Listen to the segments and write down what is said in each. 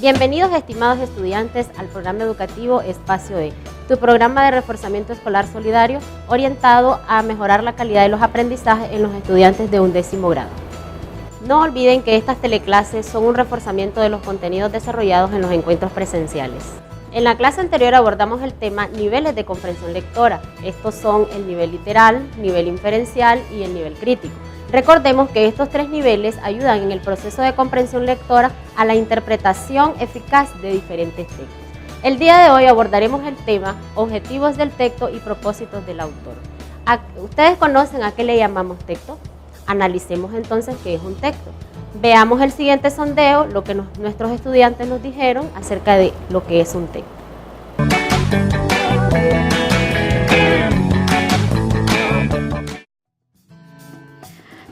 Bienvenidos, estimados estudiantes, al programa educativo Espacio E, tu programa de reforzamiento escolar solidario orientado a mejorar la calidad de los aprendizajes en los estudiantes de 11º grado. No olviden que estas teleclases son un reforzamiento de los contenidos desarrollados en los encuentros presenciales. En la clase anterior abordamos el tema niveles de comprensión lectora. Estos son el nivel literal, nivel inferencial y el nivel crítico. Recordemos que estos tres niveles ayudan en el proceso de comprensión lectora a la interpretación eficaz de diferentes textos. El día de hoy abordaremos el tema objetivos del texto y propósitos del autor. ¿Ustedes conocen a qué le llamamos texto? Analicemos entonces qué es un texto. Veamos el siguiente sondeo, lo que nuestros estudiantes nos dijeron acerca de lo que es un texto.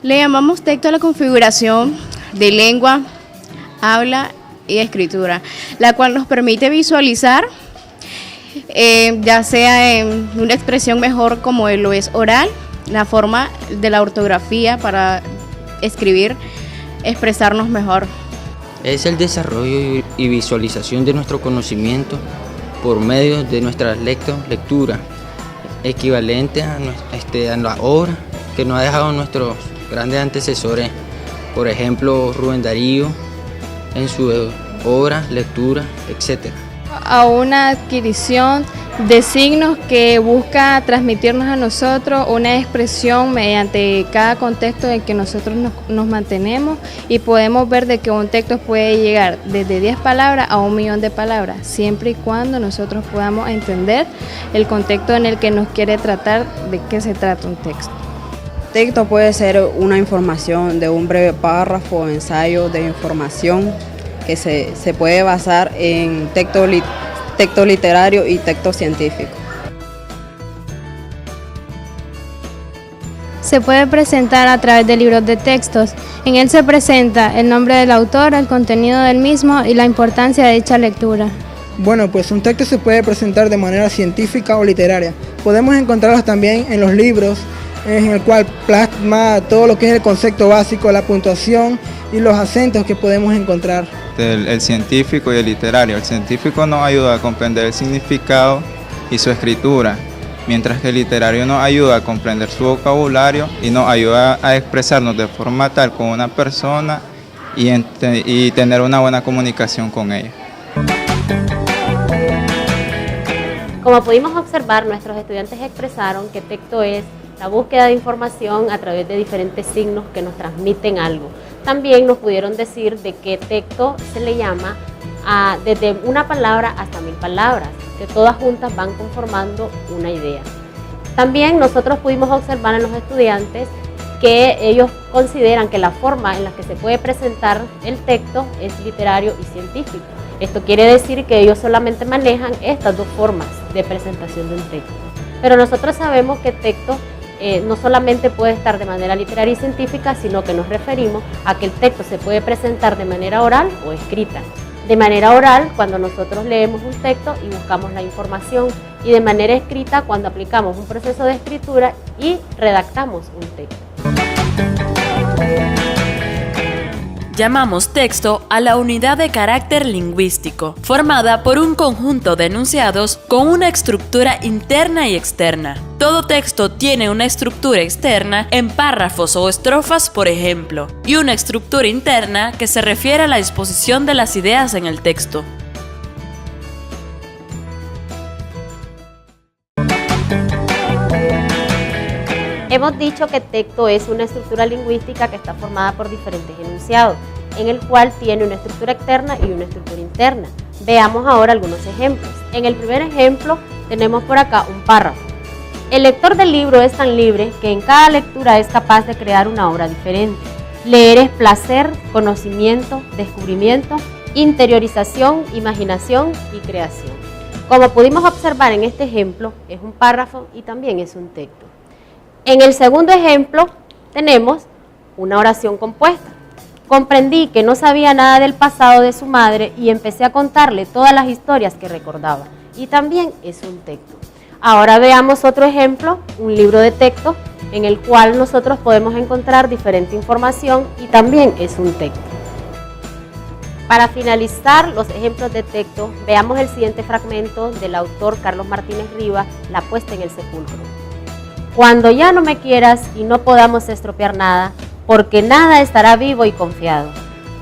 Le llamamos texto a la configuración de lengua, habla y escritura, la cual nos permite visualizar, ya sea en una expresión mejor como lo es oral, la forma de la ortografía para escribir, expresarnos mejor. Es el desarrollo y visualización de nuestro conocimiento por medio de nuestra lectura, equivalente a la obra que nos ha dejado nuestros grandes antecesores, por ejemplo Rubén Darío en su obra, lectura, etc. A una adquisición de signos que busca transmitirnos a nosotros una expresión mediante cada contexto en que nosotros nos mantenemos, y podemos ver de que un texto puede llegar desde 10 palabras a 1.000.000 de palabras, siempre y cuando nosotros podamos entender el contexto en el que nos quiere tratar, de qué se trata un texto. Texto puede ser una información de un breve párrafo o ensayo de información que se puede basar en texto literario y texto científico. Se puede presentar a través de libros de textos. En él se presenta el nombre del autor, el contenido del mismo y la importancia de dicha lectura. Bueno, pues un texto se puede presentar de manera científica o literaria. Podemos encontrarlos también en los libros, en el cual plasma todo lo que es el concepto básico, la puntuación y los acentos que podemos encontrar. El científico y el literario. El científico nos ayuda a comprender el significado y su escritura, mientras que el literario nos ayuda a comprender su vocabulario y nos ayuda a expresarnos de forma tal con una persona y tener una buena comunicación con ella. Como pudimos observar, nuestros estudiantes expresaron que texto es la búsqueda de información a través de diferentes signos que nos transmiten algo. También nos pudieron decir de qué texto se le llama desde una palabra hasta 1.000 palabras, que todas juntas van conformando una idea. También nosotros pudimos observar en los estudiantes que ellos consideran que la forma en la que se puede presentar el texto es literario y científico. Esto quiere decir que ellos solamente manejan estas dos formas de presentación de un texto. Pero nosotros sabemos que texto no solamente puede estar de manera literaria y científica, sino que nos referimos a que el texto se puede presentar de manera oral o escrita. De manera oral, cuando nosotros leemos un texto y buscamos la información, y de manera escrita, cuando aplicamos un proceso de escritura y redactamos un texto. Llamamos texto a la unidad de carácter lingüístico, formada por un conjunto de enunciados con una estructura interna y externa. Todo texto tiene una estructura externa en párrafos o estrofas, por ejemplo, y una estructura interna que se refiere a la disposición de las ideas en el texto. Hemos dicho que texto es una estructura lingüística que está formada por diferentes enunciados, en el cual tiene una estructura externa y una estructura interna. Veamos ahora algunos ejemplos. En el primer ejemplo tenemos por acá un párrafo. El lector del libro es tan libre que en cada lectura es capaz de crear una obra diferente. Leer es placer, conocimiento, descubrimiento, interiorización, imaginación y creación. Como pudimos observar en este ejemplo, es un párrafo y también es un texto. En el segundo ejemplo tenemos una oración compuesta. Comprendí que no sabía nada del pasado de su madre y empecé a contarle todas las historias que recordaba. Y también es un texto. Ahora veamos otro ejemplo, un libro de texto en el cual nosotros podemos encontrar diferente información y también es un texto. Para finalizar los ejemplos de texto, veamos el siguiente fragmento del autor Carlos Martínez Rivas, La puesta en el sepulcro. Cuando ya no me quieras y no podamos estropear nada, porque nada estará vivo y confiado.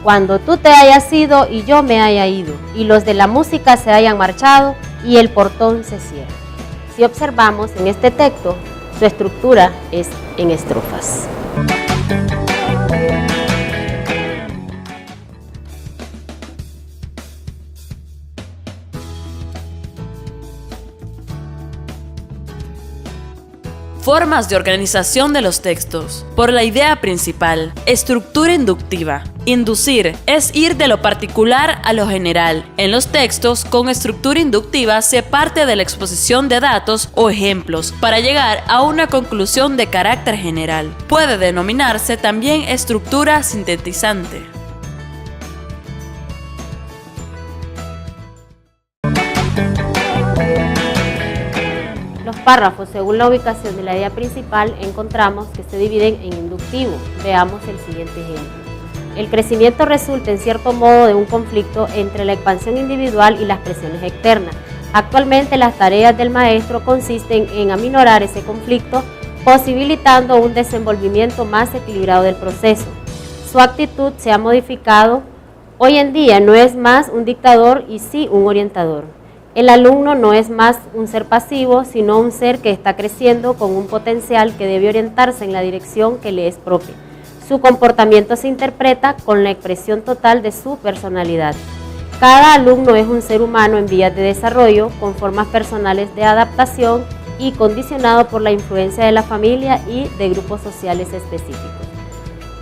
Cuando tú te hayas ido y yo me haya ido, y los de la música se hayan marchado y el portón se cierra. Si observamos en este texto, su estructura es en estrofas. Formas de organización de los textos. Por la idea principal. Estructura inductiva. Inducir es ir de lo particular a lo general. En los textos con estructura inductiva se parte de la exposición de datos o ejemplos para llegar a una conclusión de carácter general. Puede denominarse también estructura sintetizante. Los párrafos, según la ubicación de la idea principal, encontramos que se dividen en inductivo. Veamos el siguiente ejemplo. El crecimiento resulta en cierto modo de un conflicto entre la expansión individual y las presiones externas. Actualmente las tareas del maestro consisten en aminorar ese conflicto, posibilitando un desenvolvimiento más equilibrado del proceso. Su actitud se ha modificado. Hoy en día no es más un dictador y sí un orientador. El alumno no es más un ser pasivo, sino un ser que está creciendo con un potencial que debe orientarse en la dirección que le es propia. Su comportamiento se interpreta con la expresión total de su personalidad. Cada alumno es un ser humano en vías de desarrollo, con formas personales de adaptación y condicionado por la influencia de la familia y de grupos sociales específicos.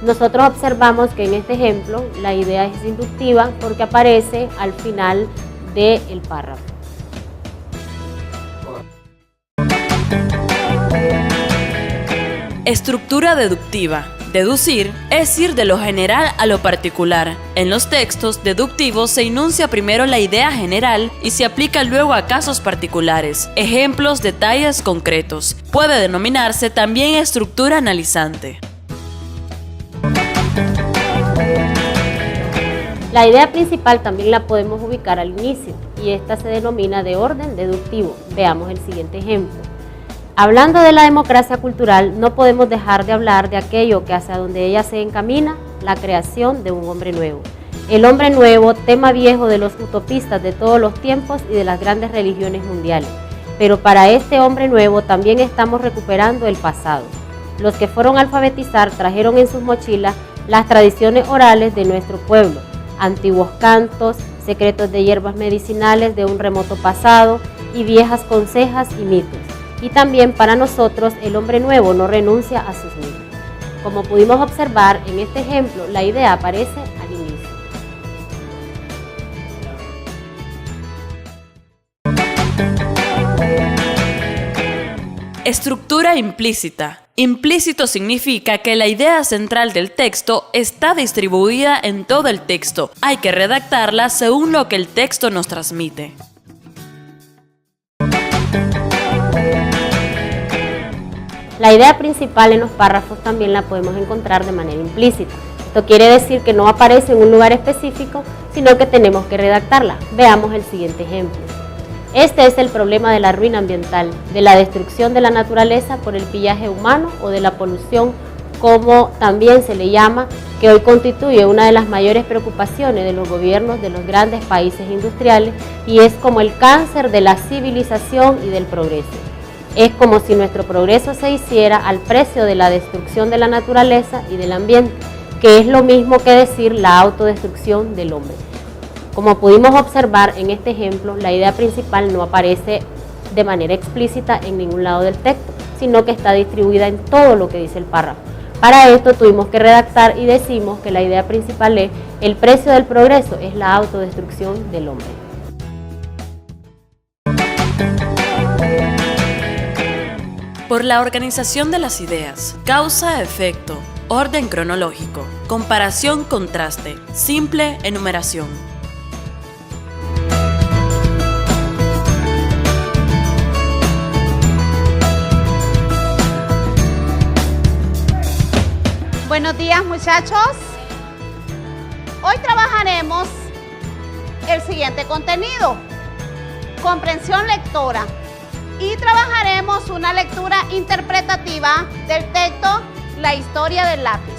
Nosotros observamos que en este ejemplo la idea es inductiva porque aparece al final del párrafo. Estructura deductiva. Deducir es ir de lo general a lo particular. En los textos deductivos se enuncia primero la idea general y se aplica luego a casos particulares, ejemplos, detalles concretos. Puede denominarse también estructura analizante. La idea principal también la podemos ubicar al inicio y esta se denomina de orden deductivo. Veamos el siguiente ejemplo. Hablando de la democracia cultural, no podemos dejar de hablar de aquello que hacia donde ella se encamina, la creación de un hombre nuevo. El hombre nuevo, tema viejo de los utopistas de todos los tiempos y de las grandes religiones mundiales. Pero para este hombre nuevo también estamos recuperando el pasado. Los que fueron a alfabetizar trajeron en sus mochilas las tradiciones orales de nuestro pueblo, antiguos cantos, secretos de hierbas medicinales de un remoto pasado y viejas consejas y mitos. Y también para nosotros el hombre nuevo no renuncia a sus mitos. Como pudimos observar en este ejemplo, la idea aparece al inicio. Estructura implícita. Implícito significa que la idea central del texto está distribuida en todo el texto. Hay que redactarla según lo que el texto nos transmite. La idea principal en los párrafos también la podemos encontrar de manera implícita. Esto quiere decir que no aparece en un lugar específico, sino que tenemos que redactarla. Veamos el siguiente ejemplo. Este es el problema de la ruina ambiental, de la destrucción de la naturaleza por el pillaje humano o de la polución, como también se le llama, que hoy constituye una de las mayores preocupaciones de los gobiernos de los grandes países industriales y es como el cáncer de la civilización y del progreso. Es como si nuestro progreso se hiciera al precio de la destrucción de la naturaleza y del ambiente, que es lo mismo que decir la autodestrucción del hombre. Como pudimos observar en este ejemplo, la idea principal no aparece de manera explícita en ningún lado del texto, sino que está distribuida en todo lo que dice el párrafo. Para esto tuvimos que redactar y decimos que la idea principal es el precio del progreso es la autodestrucción del hombre. Por la organización de las ideas, causa-efecto, orden cronológico, comparación-contraste, simple enumeración. Buenos días, muchachos. Hoy trabajaremos el siguiente contenido: comprensión lectora. Y trabajaremos una lectura interpretativa del texto La historia del lápiz.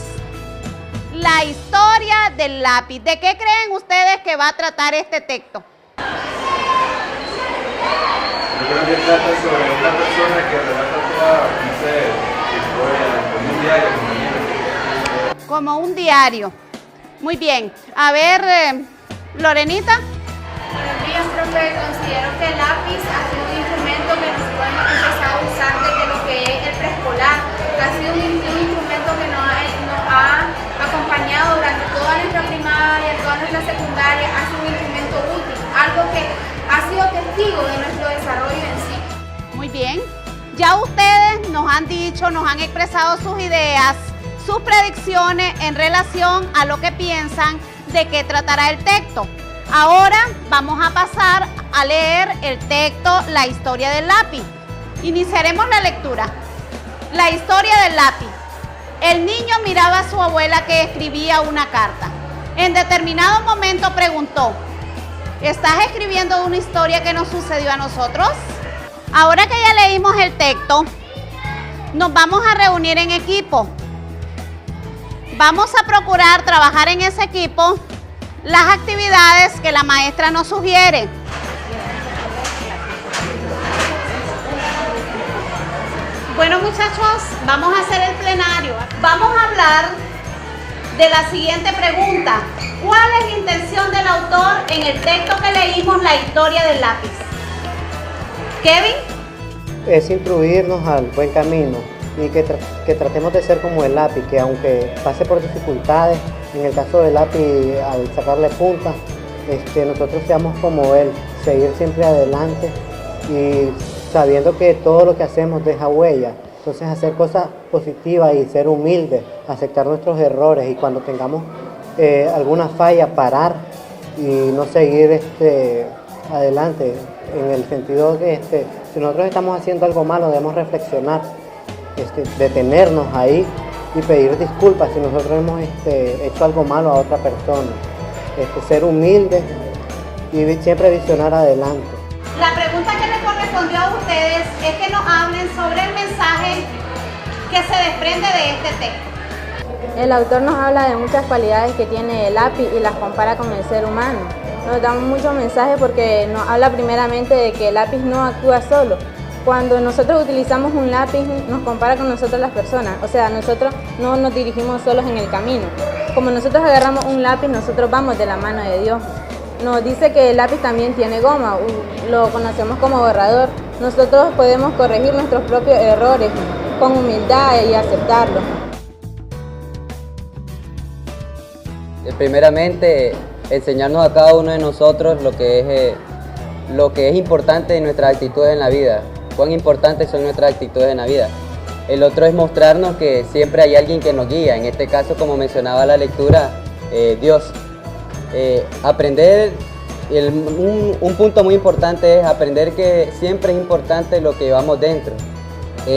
La historia del lápiz. ¿De qué creen ustedes que va a tratar este texto? Yo creo que trata sobre una persona que relata toda, no sé, historia, como un diario. Como un diario. Muy bien. A ver, Lorenita. Buenos días, profe. Considero que el lápiz ha sido un instrumento que nosotros hemos empezado a usar desde lo que es el preescolar. Ha sido un instrumento que nos ha acompañado durante toda nuestra primaria, toda nuestra secundaria. Ha sido un instrumento útil, algo que ha sido testigo de nuestro desarrollo en sí. Muy bien. Ya ustedes nos han dicho, nos han expresado sus ideas, sus predicciones en relación a lo que piensan de qué tratará el texto. Ahora vamos a pasar a leer el texto La historia del lápiz. Iniciaremos la lectura. La historia del lápiz. El niño miraba a su abuela que escribía una carta. En determinado momento preguntó: ¿estás escribiendo una historia que nos sucedió a nosotros? Ahora que ya leímos el texto, nos vamos a reunir en equipo. Vamos a procurar trabajar en ese equipo las actividades que la maestra nos sugiere. Bueno, muchachos, vamos a hacer el plenario. Vamos a hablar de la siguiente pregunta: ¿cuál es la intención del autor en el texto que leímos, La historia del lápiz? Kevin. Es instruirnos al buen camino y que tratemos de ser como el lápiz, que aunque pase por dificultades, en el caso del lápiz, al sacarle punta, nosotros seamos como él, seguir siempre adelante y sabiendo que todo lo que hacemos deja huella. Entonces hacer cosas positivas y ser humildes, aceptar nuestros errores, y cuando tengamos alguna falla, parar y no seguir adelante, en el sentido que si nosotros estamos haciendo algo malo debemos reflexionar, detenernos ahí y pedir disculpas si nosotros hemos hecho algo malo a otra persona, ser humildes y siempre visionar adelante. La pregunta que les correspondió a ustedes es que nos hablen sobre el mensaje que se desprende de este texto. El autor nos habla de muchas cualidades que tiene el lápiz y las compara con el ser humano. Nos da muchos mensajes porque nos habla primeramente de que el lápiz no actúa solo. Cuando nosotros utilizamos un lápiz, nos compara con nosotros las personas. O sea, nosotros no nos dirigimos solos en el camino. Como nosotros agarramos un lápiz, nosotros vamos de la mano de Dios. Nos dice que el lápiz también tiene goma, lo conocemos como borrador. Nosotros podemos corregir nuestros propios errores con humildad y aceptarlos. Primeramente, enseñarnos a cada uno de nosotros lo que es importante en nuestras actitudes en la vida. Cuán importantes son nuestras actitudes en la vida. El otro es mostrarnos que siempre hay alguien que nos guía. En este caso, como mencionaba la lectura, Dios. Aprender, un punto muy importante es aprender que siempre es importante lo que llevamos dentro.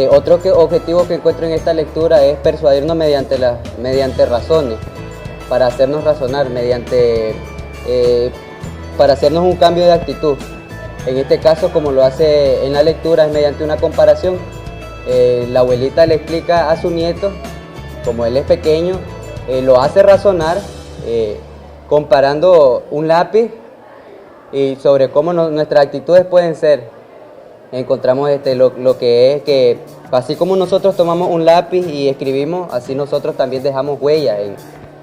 Otro objetivo que encuentro en esta lectura es persuadirnos mediante razones, para hacernos razonar, para hacernos un cambio de actitud. En este caso, como lo hace en la lectura, es mediante una comparación. La abuelita le explica a su nieto, como él es pequeño, lo hace razonar, comparando un lápiz y sobre cómo nuestras actitudes pueden ser. Encontramos lo que es que así como nosotros tomamos un lápiz y escribimos, así nosotros también dejamos huella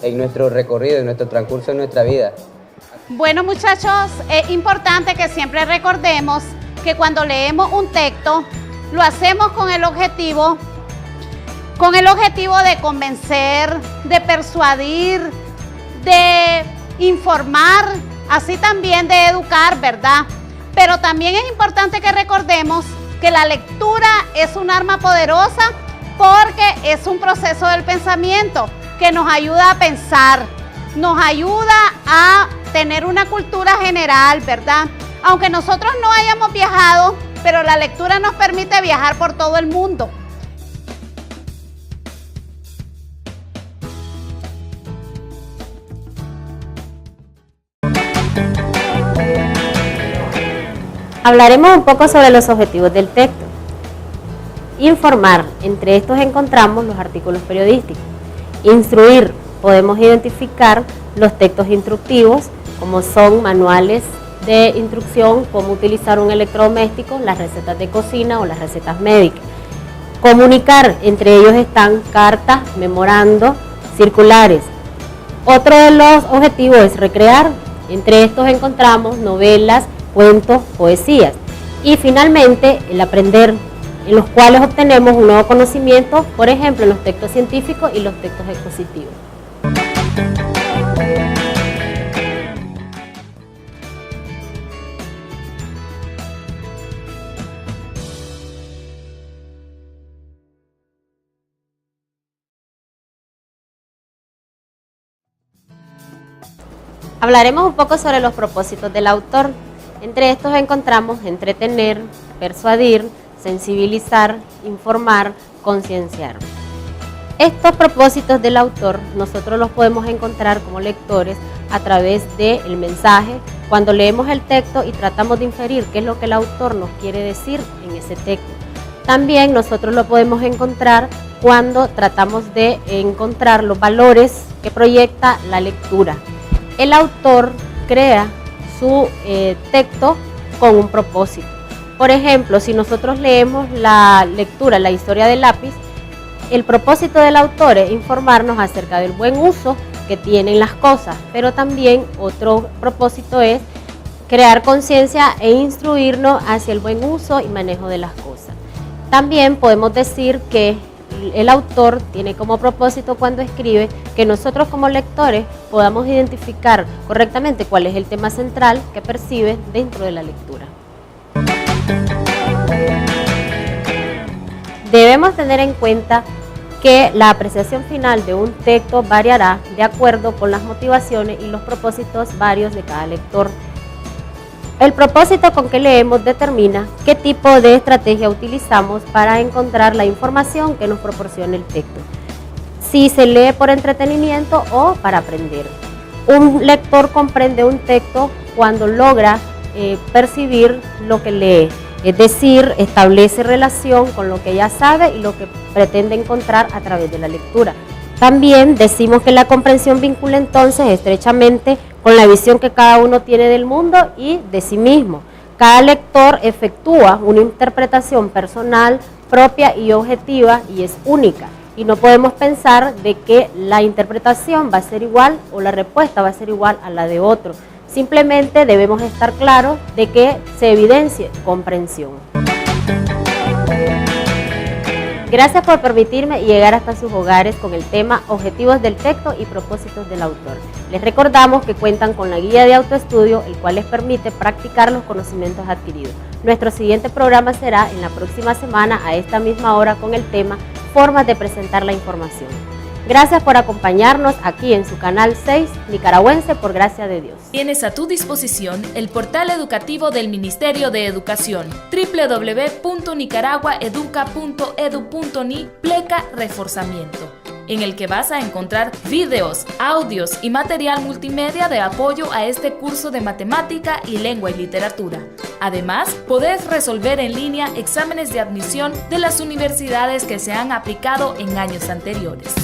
en nuestro recorrido, en nuestro transcurso en nuestra vida. Bueno, muchachos, es importante que siempre recordemos que cuando leemos un texto lo hacemos con el objetivo de convencer, de persuadir, de informar, así también de educar, ¿verdad? Pero también es importante que recordemos que la lectura es un arma poderosa porque es un proceso del pensamiento que nos ayuda a pensar, nos ayuda a tener una cultura general, ¿verdad? Aunque nosotros no hayamos viajado, pero la lectura nos permite viajar por todo el mundo. Hablaremos un poco sobre los objetivos del texto. Informar, entre estos encontramos los artículos periodísticos. Instruir, podemos identificar los textos instructivos, como son manuales de instrucción, cómo utilizar un electrodoméstico, las recetas de cocina o las recetas médicas. Comunicar, entre ellos están cartas, memorando, circulares. Otro de los objetivos es recrear, entre estos encontramos novelas, cuentos, poesías. Y finalmente, el aprender, en los cuales obtenemos un nuevo conocimiento, por ejemplo, en los textos científicos y los textos expositivos. Hablaremos un poco sobre los propósitos del autor. Entre estos encontramos entretener, persuadir, sensibilizar, informar, concienciar. Estos propósitos del autor nosotros los podemos encontrar como lectores a través del mensaje, cuando leemos el texto y tratamos de inferir qué es lo que el autor nos quiere decir en ese texto. También nosotros lo podemos encontrar cuando tratamos de encontrar los valores que proyecta la lectura. El autor crea su texto con un propósito. Por ejemplo, si nosotros leemos la lectura, la historia del lápiz, el propósito del autor es informarnos acerca del buen uso que tienen las cosas, pero también otro propósito es crear conciencia e instruirnos hacia el buen uso y manejo de las cosas. También podemos decir que el autor tiene como propósito cuando escribe que nosotros como lectores podamos identificar correctamente cuál es el tema central que percibe dentro de la lectura. Debemos tener en cuenta que la apreciación final de un texto variará de acuerdo con las motivaciones y los propósitos varios de cada lector. El propósito con que leemos determina qué tipo de estrategia utilizamos para encontrar la información que nos proporciona el texto. Si se lee por entretenimiento o para aprender. Un lector comprende un texto cuando logra percibir lo que lee, es decir, establece relación con lo que ya sabe y lo que pretende encontrar a través de la lectura. También decimos que la comprensión vincula entonces estrechamente con la visión que cada uno tiene del mundo y de sí mismo. Cada lector efectúa una interpretación personal, propia y objetiva y es única. Y no podemos pensar de que la interpretación va a ser igual o la respuesta va a ser igual a la de otro. Simplemente debemos estar claros de que se evidencie comprensión. Gracias por permitirme llegar hasta sus hogares con el tema Objetivos del texto y propósitos del autor. Les recordamos que cuentan con la guía de autoestudio, el cual les permite practicar los conocimientos adquiridos. Nuestro siguiente programa será en la próxima semana a esta misma hora con el tema Formas de presentar la información. Gracias por acompañarnos aquí en su canal 6 Nicaragüense por gracia de Dios. Tienes a tu disposición el portal educativo del Ministerio de Educación www.nicaraguaeduca.edu.ni /reforzamiento, en el que vas a encontrar videos, audios y material multimedia de apoyo a este curso de matemática y lengua y literatura. Además, podés resolver en línea exámenes de admisión de las universidades que se han aplicado en años anteriores.